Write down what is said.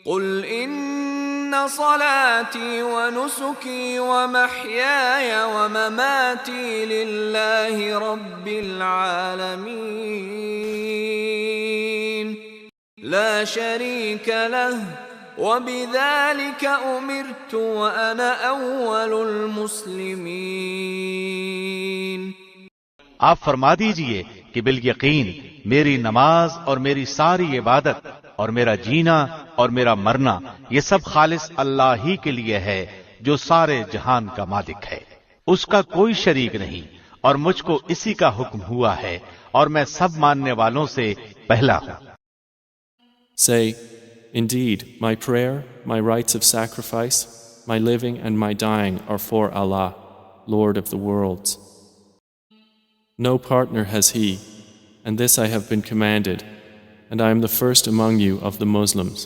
قل ان صلاتي ونسكي ومحياي ومماتي لله رب العالمين لا شريك له وبذلك أمرت وأنا أول المسلمين۔ آپ فرما دیجئے کہ بالیقین میری نماز اور میری ساری عبادت اور میرا جینا اور میرا مرنا یہ سب خالص اللہ ہی کے لیے ہے جو سارے جہان کا مالک ہے، اس کا کوئی شریک نہیں، اور مجھ کو اسی کا حکم ہوا ہے اور میں سب ماننے والوں سے پہلا ہوں۔ Say, indeed, my prayer, my rites of sacrifice, my living and my dying are for Allah, Lord of the worlds. No partner has He, and this I have been commanded, and I am the first among you of the Muslims.